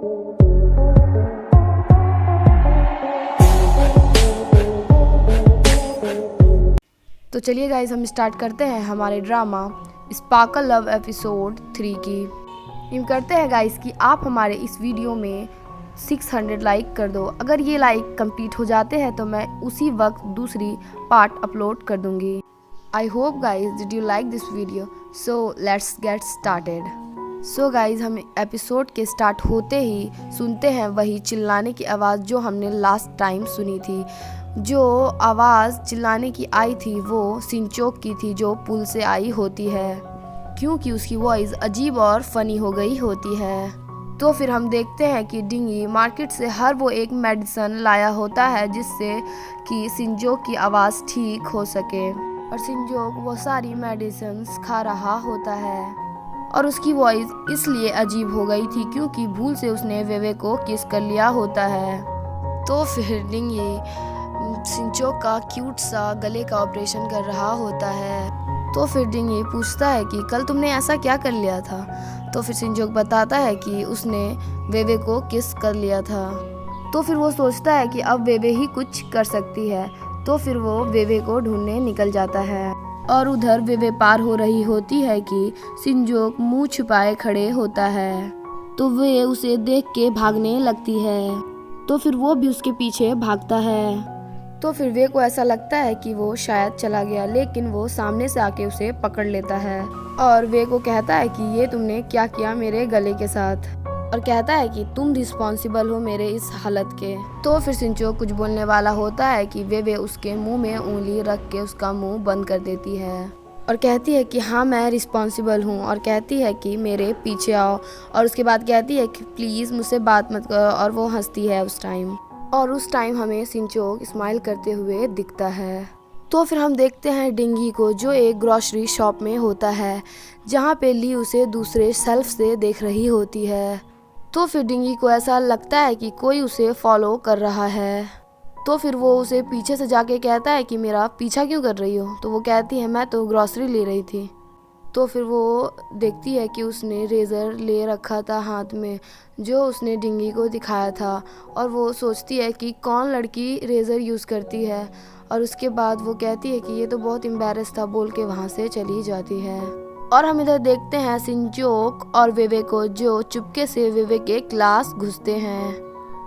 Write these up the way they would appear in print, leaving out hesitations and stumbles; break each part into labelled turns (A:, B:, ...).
A: तो चलिए गाइज हम स्टार्ट करते हैं हमारे ड्रामा स्पार्कल लव एपिसोड 3 की। उम्मीद करते हैं गाइज कि आप हमारे इस वीडियो में 600 लाइक कर दो। अगर ये लाइक कंप्लीट हो जाते हैं तो मैं उसी वक्त दूसरी पार्ट अपलोड कर दूंगी। I hope guys did you like this video, so let's get started. So guys हम एपिसोड के स्टार्ट होते ही सुनते हैं वही चिल्लाने की आवाज़ जो हमने लास्ट टाइम सुनी थी। जो आवाज़ चिल्लाने की आई थी वो सिंचोक की थी, जो पुल से आई होती है, क्योंकि उसकी वॉइस अजीब और फनी हो गई होती है। तो फिर हम देखते हैं कि डिंगी मार्केट से हर वो एक मेडिसिन लाया होता है जिससे कि सिंचोक की आवाज़ ठीक हो सके, और सिंचोक वो सारी मेडिसिन खा रहा होता है। और उसकी वॉइस इसलिए अजीब हो गई थी क्योंकि भूल से उसने वेवे को किस कर लिया होता है। तो फिर डिंगी सिंचोक का क्यूट सा गले का ऑपरेशन कर रहा होता है। तो फिर डिंगी पूछता है कि कल तुमने ऐसा क्या कर लिया था। तो फिर सिंचोक बताता है कि उसने वेवे को किस कर लिया था। तो फिर वो सोचता है कि अब वेवे ही कुछ कर सकती है। तो फिर वो वेवे को ढूंढने निकल जाता है, और उधर वेवे पार हो रही होती है कि सिंचोक मुंह छुपाए खड़े होता है। तो वे उसे देख के भागने लगती है। तो फिर वो भी उसके पीछे भागता है। तो फिर वे को ऐसा लगता है कि वो शायद चला गया, लेकिन वो सामने से आके उसे पकड़ लेता है और वे को कहता है कि ये तुमने क्या किया मेरे गले के साथ, और कहता है कि तुम रिस्पॉन्सिबल हो मेरे इस हालत के। तो फिर सिंचोक कुछ बोलने वाला होता है कि वे उसके मुंह में उंगली रख के उसका मुंह बंद कर देती है और कहती है कि हाँ मैं रिस्पॉन्सिबल हूँ, और कहती है कि मेरे पीछे आओ, और उसके बाद कहती है कि प्लीज़ मुझसे बात मत करो, और वो हंसती है उस टाइम। और उस टाइम हमें सिंचोक स्माइल करते हुए दिखता है। तो फिर हम देखते हैं डिंगी को, जो एक ग्रोसरी शॉप में होता है, जहाँ पे ली उसे दूसरे शेल्फ से देख रही होती है। तो फिर डिंगी को ऐसा लगता है कि कोई उसे फॉलो कर रहा है। तो फिर वो उसे पीछे से जाके कहता है कि मेरा पीछा क्यों कर रही हो। तो वो कहती है मैं तो ग्रोसरी ले रही थी। तो फिर वो देखती है कि उसने रेज़र ले रखा था हाथ में, जो उसने डिंगी को दिखाया था, और वो सोचती है कि कौन लड़की रेज़र यूज़ करती है, और उसके बाद वो कहती है कि ये तो बहुत एम्बैरेस था बोल के वहाँ से चली जाती है। और हम इधर देखते हैं सिंचोक और वेवे को, जो चुपके से वेवे के क्लास घुसते हैं।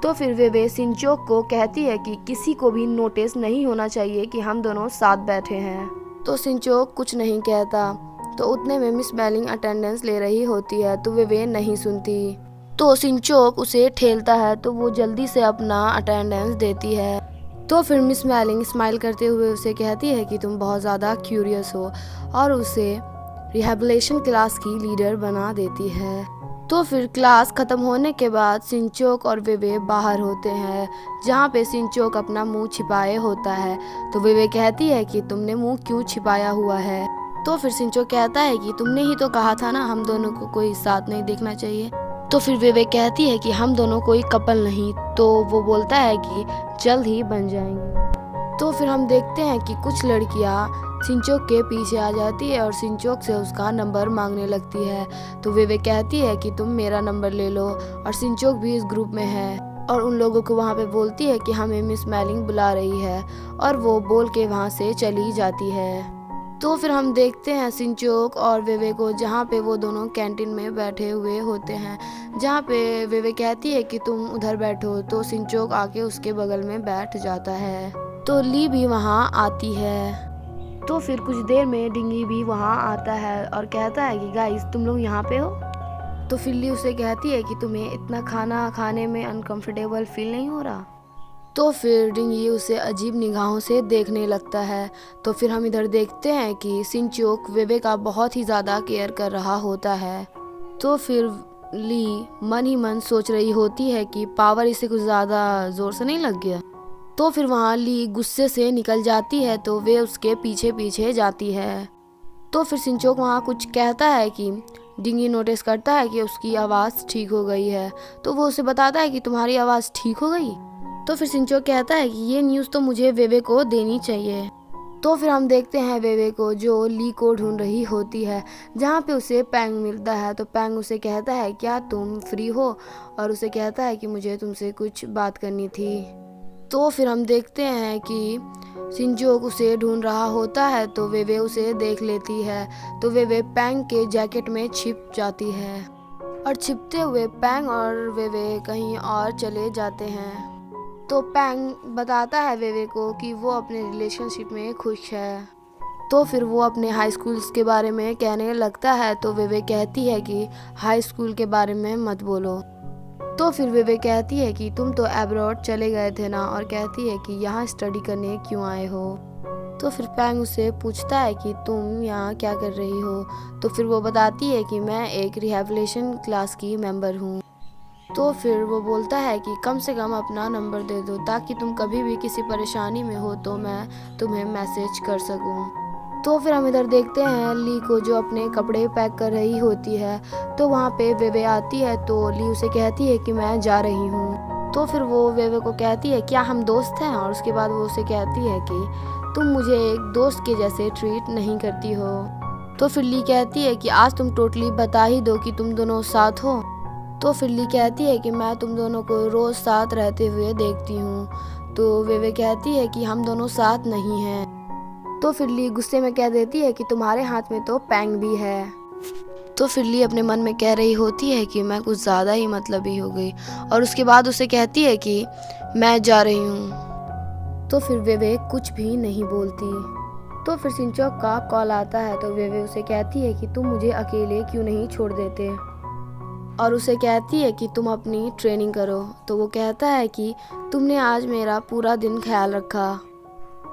A: तो फिर वेवे सिंचोक को कहती है कि किसी को भी नोटिस नहीं होना चाहिए कि हम दोनों साथ बैठे हैं। तो सिंचोक कुछ नहीं कहता। तो उतने में मिस मेलिंग अटेंडेंस ले रही होती है, तो वे नहीं सुनती। तो सिंचोक उसे ठेलता है, तो वो जल्दी से अपना अटेंडेंस देती है। तो फिर मिस मेलिंग स्माइल करते हुए उसे कहती है कि तुम बहुत ज़्यादा क्यूरियस हो, और उसे रिहैबिलिटेशन क्लास की लीडर बना देती है। तो फिर क्लास ख़त्म होने के बाद सिंचोक और वेवे बाहर होते हैं, जहाँ पे सिंचोक अपना मुंह छिपाए होता है। तो वेवे कहती है कि तुमने मुंह क्यों छिपाया हुआ है। तो फिर सिंचोक कहता है कि तुमने ही तो कहा था ना हम दोनों को कोई साथ नहीं देखना चाहिए। तो फिर वे कहती है कि हम दोनों कोई कपल नहीं। तो वो बोलता है कि जल्द ही बन जाएंगे। तो फिर हम देखते हैं कि कुछ लड़कियां सिंचोक के पीछे आ जाती है और सिंचोक से उसका नंबर मांगने लगती है। तो वे कहती है कि तुम मेरा नंबर ले लो, और सिंचोक भी इस ग्रुप में है, और उन लोगों को वहाँ पे बोलती है कि हमें मिस मेलिंग बुला रही है, और वो बोल के वहाँ से चली जाती है। तो फिर हम देखते हैं सिंचोक और वेवे को, जहाँ पे वो दोनों कैंटीन में बैठे हुए होते हैं, जहाँ पे वेवे कहती है कि तुम उधर बैठो। तो सिंचोक आके उसके बगल में बैठ जाता है। तो ली भी वहाँ आती है। तो फिर कुछ देर में डिंगी भी वहाँ आता है और कहता है कि गाइस तुम लोग यहाँ पे हो। तो फिर ली उसे कहती है कि तुम्हें इतना खाना खाने में अनकंफर्टेबल फील नहीं हो रहा। तो फिर डिंगी उसे अजीब निगाहों से देखने लगता है। तो फिर हम इधर देखते हैं कि सिंचोक वेवे का बहुत ही ज़्यादा केयर कर रहा होता है। तो फिर ली मन ही मन सोच रही होती है कि पावर इसे कुछ ज़्यादा ज़ोर से नहीं लग गया। तो फिर वहाँ ली गुस्से से निकल जाती है, तो वे उसके पीछे पीछे जाती है। तो फिर सिंचोक वहाँ कुछ कहता है कि डिंगी नोटिस करता है कि उसकी आवाज़ ठीक हो गई है। तो वो उसे बताता है कि तुम्हारी आवाज़ ठीक हो गई। तो फिर सिंचोक कहता है कि ये न्यूज़ तो मुझे वेवे को देनी चाहिए। तो फिर हम देखते हैं वेवे को जो ली को ढूंढ रही होती है, जहाँ पे उसे पैंग मिलता है। तो पैंग उसे कहता है क्या तुम फ्री हो, और उसे कहता है कि मुझे तुमसे कुछ बात करनी थी। तो फिर हम देखते हैं कि शिनचोक उसे ढूंढ रहा होता है, तो वेवे उसे देख लेती है। तो वेवे पैंग के जैकेट में छिप जाती है और छिपते हुए पैंग और वेवे कहीं और चले जाते हैं। तो पैंग बताता है वेवे को कि वो अपने रिलेशनशिप में खुश है। तो फिर वो अपने हाई स्कूल्स के बारे में कहने लगता है। तो वेवे कहती है कि हाई स्कूल के बारे में मत बोलो। तो फिर वेवे कहती है कि तुम तो अब्रॉड चले गए थे ना, और कहती है कि यहाँ स्टडी करने क्यों आए हो। तो फिर पैंग उससे पूछता है कि तुम यहाँ क्या कर रही हो। तो फिर वो बताती है कि मैं एक रिहैबिलिटेशन क्लास की मेंबर हूँ। तो फिर वो बोलता है कि कम से कम अपना नंबर दे दो, ताकि तुम कभी भी किसी परेशानी में हो तो मैं तुम्हें मैसेज कर सकूं। तो फिर हम इधर देखते हैं ली को जो अपने कपड़े पैक कर रही होती है। तो वहाँ पे वेवे आती है। तो ली उसे कहती है कि मैं जा रही हूँ। तो फिर वो वेवे को कहती है क्या हम दोस्त हैं, और उसके बाद वो उसे कहती है कि तुम मुझे एक दोस्त के जैसे ट्रीट नहीं करती हो। तो फिर ली कहती है कि आज तुम टोटली बता ही दो कि तुम दोनों साथ हो। तो फिर ली कहती है कि मैं तुम दोनों को रोज़ साथ रहते हुए देखती हूँ। तो वेवे कहती है कि हम दोनों साथ नहीं हैं। तो फिर ली गुस्से में कह देती है कि तुम्हारे हाथ में तो पैंग भी है। तो फिर ली अपने मन में कह रही होती है कि मैं कुछ ज़्यादा ही मतलबी हो गई, और उसके बाद उसे कहती है कि मैं जा रही हूँ। तो फिर वेवे कुछ भी नहीं बोलती। तो फिर शिनचोक का कॉल आता है। तो वेवे उसे कहती है कि तुम मुझे अकेले क्यों नहीं छोड़ देते, और उसे कहती है कि तुम अपनी ट्रेनिंग करो। तो वो कहता है कि तुमने आज मेरा पूरा दिन ख्याल रखा।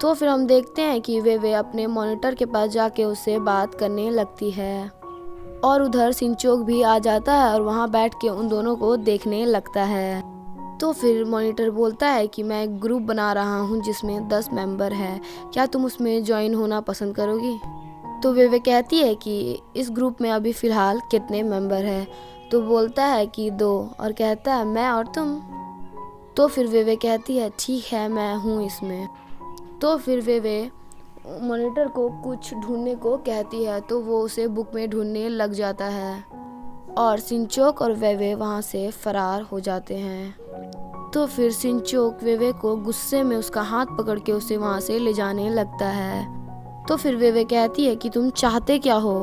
A: तो फिर हम देखते हैं कि वेवे अपने मॉनिटर के पास जाके उससे बात करने लगती है, और उधर शिनचोक भी आ जाता है और वहाँ बैठ के उन दोनों को देखने लगता है। तो फिर मॉनिटर बोलता है कि मैं एक ग्रुप बना रहा हूँ जिसमें 10 मेंबर है, क्या तुम उसमें ज्वाइन होना पसंद करोगी। तो वेवे कहती है कि इस ग्रुप में अभी फ़िलहाल कितने मेंबर हैं। तो बोलता है कि 2, और कहता है मैं और तुम। तो फिर वेवे कहती है ठीक है मैं हूँ इसमें। तो फिर वेवे मॉनिटर को कुछ ढूंढने को कहती है। तो वो उसे बुक में ढूंढने लग जाता है, और शिनचोक और वेवे वहाँ से फरार हो जाते हैं। तो फिर शिनचोक वेवे को गुस्से में उसका हाथ पकड़ के उसे वहाँ से ले जाने लगता है। तो फिर वेवे कहती है कि तुम चाहते क्या हो।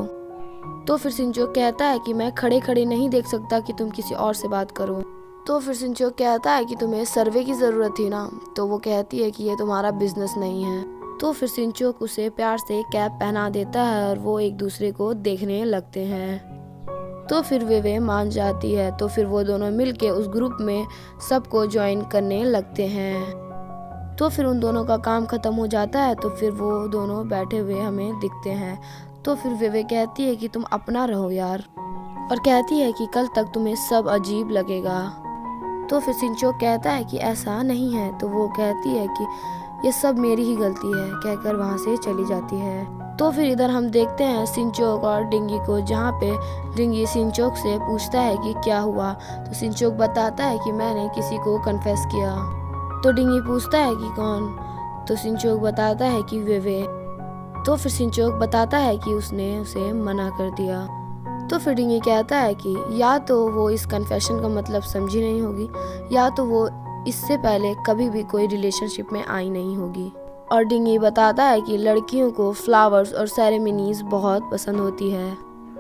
A: तो फिर शिनचोक कहता है कि मैं खड़े खड़े नहीं देख सकता कि तुम किसी और से बात करो। तो फिर शिनचोक कहता है कि तुम्हें सर्वे की ज़रूरत थी ना। तो वो कहती है कि ये तुम्हारा बिजनेस नहीं है। तो फिर शिनचोक उसे प्यार से कैप पहना देता है और वो एक दूसरे को देखने लगते हैं। तो फिर वे मान जाती है। तो फिर वो दोनों मिलके उस ग्रुप में सबको ज्वाइन करने लगते हैं। तो फिर उन दोनों का काम ख़त्म हो जाता है। तो फिर वो दोनों बैठे हुए हमें दिखते हैं। तो फिर वे कहती है कि तुम अपना रहो यार, और कहती है कि कल तक तुम्हें सब अजीब लगेगा। तो फिर शिनचोक कहता है कि ऐसा नहीं है। तो वो कहती है कि ये सब मेरी ही गलती है, कहकर वहाँ से चली जाती है। तो फिर इधर हम देखते हैं शिनचोक और डिंगी को, जहाँ पे डिंगी शिनचोक से पूछता है कि क्या हुआ। तो शिनचोक बताता है कि मैंने किसी को कन्फेस किया। तो डिंगी पूछता है कि कौन। तो शिनचोक बताता है कि वेवे। तो फिर शिनचोक बताता है कि उसने उसे मना कर दिया। तो फिर डिंगी कहता है कि या तो वो इस कन्फेशन का मतलब समझी नहीं होगी, या तो वो इससे पहले कभी भी कोई रिलेशनशिप में आई नहीं होगी। और डिंगी बताता है कि लड़कियों को फ्लावर्स और सेरेमनीज बहुत पसंद होती है।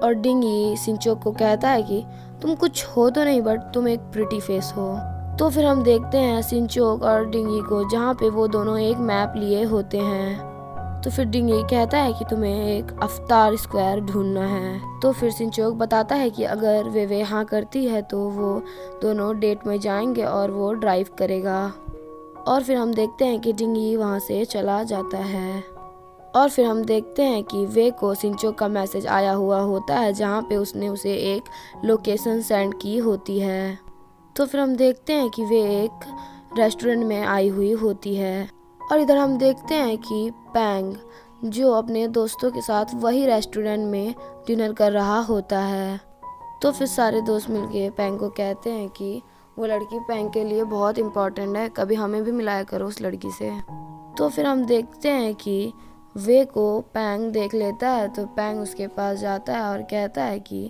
A: और डिंगी शिनचोक को कहता है कि तुम कुछ हो तो नहीं, बट तुम एक प्रिटी फेस हो। तो फिर हम देखते हैं शिनचोक और डिंगी को, जहाँ पे वो दोनों एक मैप लिए होते हैं। तो फिर डिंगी कहता है कि तुम्हें एक अवतार स्क्वायर ढूंढना है। तो फिर शिनचोक बताता है कि अगर वे हाँ करती है तो वो दोनों डेट में जाएंगे और वो ड्राइव करेगा। और फिर हम देखते हैं कि डिंगी वहाँ से चला जाता है। और फिर हम देखते हैं कि वे को शिनचोक का मैसेज आया हुआ होता है, जहाँ पे उसने उसे एक लोकेशन सेंड की होती है। तो फिर हम देखते हैं कि वे एक रेस्टोरेंट में आई हुई होती है। और इधर हम देखते हैं कि पैंग जो अपने दोस्तों के साथ वही रेस्टोरेंट में डिनर कर रहा होता है। तो फिर सारे दोस्त मिलके पैंग को कहते हैं कि वो लड़की पैंग के लिए बहुत इम्पोर्टेंट है, कभी हमें भी मिलाया करो उस लड़की से। तो फिर हम देखते हैं कि वे को पैंग देख लेता है तो पैंग उसके पास जाता है और कहता है कि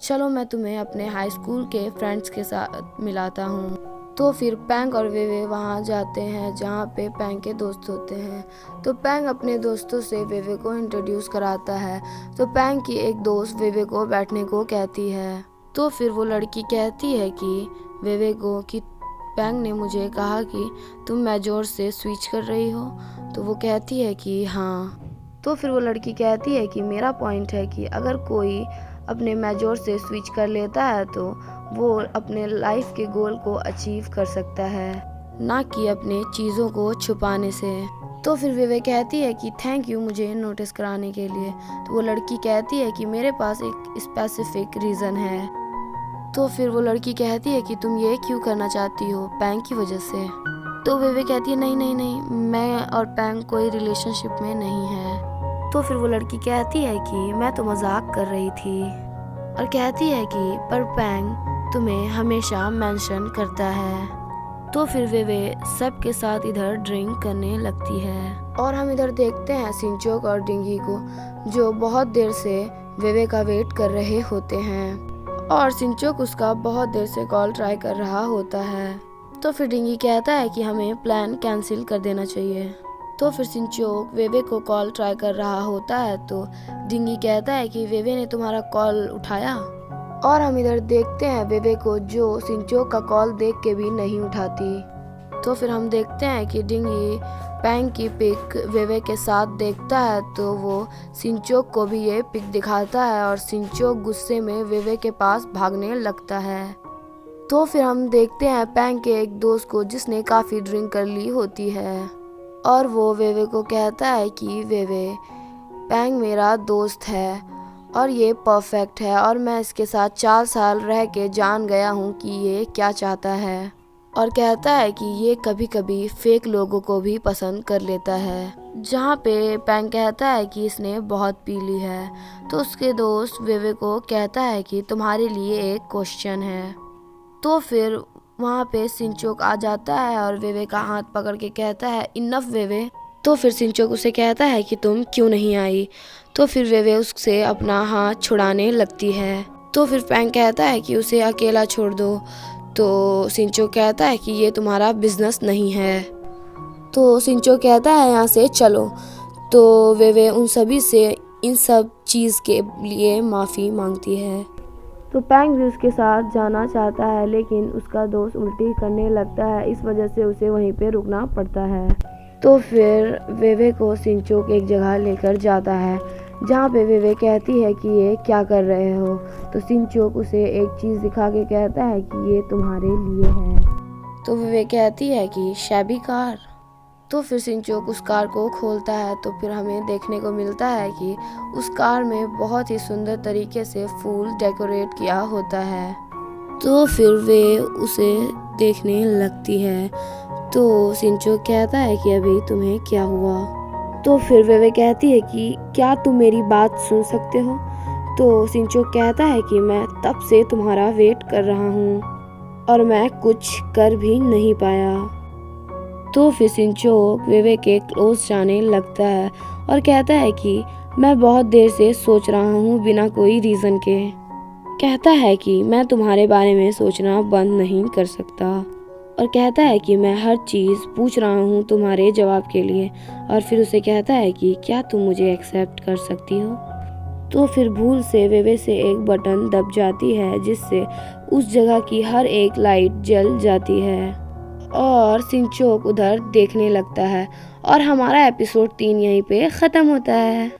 A: चलो मैं तुम्हें अपने हाई स्कूल के फ्रेंड्स के साथ मिलाता हूँ। तो फिर पैंग और वेवे वहाँ जाते हैं जहाँ पे पैंग के दोस्त होते हैं। तो पैंग अपने दोस्तों से वेवे को इंट्रोड्यूस कराता है। तो पैंग की एक दोस्त वेवे को बैठने को कहती है। तो फिर वो लड़की कहती है कि वेवे को कि पैंग ने मुझे कहा कि तुम मेजोर से स्विच कर रही हो। तो वो कहती है कि हाँ। तो फिर वो लड़की कहती है कि मेरा पॉइंट है कि अगर कोई अपने मेजोर से स्विच कर लेता है तो वो अपने लाइफ के गोल को अचीव कर सकता है, ना कि अपने चीज़ों को छुपाने से। तो फिर वेवे कहती है कि थैंक यू मुझे नोटिस कराने के लिए। तो वो लड़की कहती है कि मेरे पास एक स्पेसिफिक रीज़न है। तो फिर वो लड़की कहती है कि तुम ये क्यों करना चाहती हो, पैंग की वजह से। तो वेवे कहती है नहीं नहीं नहीं, मैं और पैंग कोई रिलेशनशिप में नहीं है। तो फिर वो लड़की कहती है कि मैं तो मजाक कर रही थी, और कहती है कि पर पैंग तुम्हें हमेशा मेंशन करता है। तो फिर वेवे सबके साथ इधर ड्रिंक करने लगती है और हम इधर देखते हैं सिंचोक और डिंगी को, जो बहुत देर से वेवे का वेट कर रहे होते हैं और सिंचोक उसका बहुत देर से कॉल ट्राई कर रहा होता है। तो फिर डिंगी कहता है कि हमें प्लान कैंसिल कर देना चाहिए। तो फिर सिंचोक वेवे को कॉल ट्राई कर रहा होता है तो डिंगी कहता है कि वेवे ने तुम्हारा कॉल उठाया, और हम इधर देखते हैं वेवे को जो सिंचोक का कॉल देख के भी नहीं उठाती। तो फिर हम देखते हैं कि डिंगी पैंग की पिक वेवे के साथ देखता है तो वो सिंचोक को भी ये पिक दिखाता है और सिंचोक गुस्से में वेवे के पास भागने लगता है। तो फिर हम देखते हैं पैंग के एक दोस्त को जिसने काफ़ी ड्रिंक कर ली होती है और वो वेवे को कहता है कि वेवे, पैंग मेरा दोस्त है और ये परफेक्ट है और मैं इसके साथ 4 साल रह के जान गया हूँ कि ये क्या चाहता है, और कहता है कि ये कभी कभी फेक लोगों को भी पसंद कर लेता है। जहाँ पे पैंग कहता है कि इसने बहुत पी ली है। तो उसके दोस्त वेवे को कहता है कि तुम्हारे लिए एक क्वेश्चन है। तो फिर वहाँ पे सिंचोक आ जाता है और वेवे का हाथ पकड़ के कहता है इनफ वेवे। तो फिर सिंचोक उसे कहता है कि तुम क्यों नहीं आई। तो फिर वेवे उससे अपना हाथ छुड़ाने लगती है। तो फिर पैंग कहता है कि उसे अकेला छोड़ दो। तो सिंचोक कहता है कि ये तुम्हारा बिजनेस नहीं है। तो सिंचोक कहता है यहाँ से चलो। तो वेवे उन सभी से इन सब चीज़ के लिए माफ़ी मांगती है। तो पैंग भी उसके साथ जाना चाहता है लेकिन उसका दोस्त उल्टी करने लगता है, इस वजह से उसे वहीं पे रुकना पड़ता है। तो फिर वेवे को सिंचोक एक जगह लेकर जाता है जहाँ पे वेवे कहती है कि ये क्या कर रहे हो। तो सिंचोक उसे एक चीज़ दिखा के कहता है कि ये तुम्हारे लिए है। तो वेवे कहती है कि शैबी कार। तो फिर सिंचोक उस कार को खोलता है तो फिर हमें देखने को मिलता है कि उस कार में बहुत ही सुंदर तरीके से फूल डेकोरेट किया होता है। तो फिर वे उसे देखने लगती है। तो सिंचोक कहता है कि अभी तुम्हें क्या हुआ। तो फिर वे कहती है कि क्या तुम मेरी बात सुन सकते हो। तो सिंचोक कहता है कि मैं तब से तुम्हारा वेट कर रहा हूँ और मैं कुछ कर भी नहीं पाया। तो फिर सिंचोक वेवे के क्लोज जाने लगता है और कहता है कि मैं बहुत देर से सोच रहा हूँ बिना कोई रीज़न के। कहता है कि मैं तुम्हारे बारे में सोचना बंद नहीं कर सकता, और कहता है कि मैं हर चीज़ पूछ रहा हूँ तुम्हारे जवाब के लिए। और फिर उसे कहता है कि क्या तुम मुझे एक्सेप्ट कर सकती हो। तो फिर भूल से वेवे से एक बटन दब जाती है जिससे उस जगह की हर एक लाइट जल जाती है और सिंचोक उधर देखने लगता है और हमारा एपिसोड 3 यहीं पे ख़त्म होता है।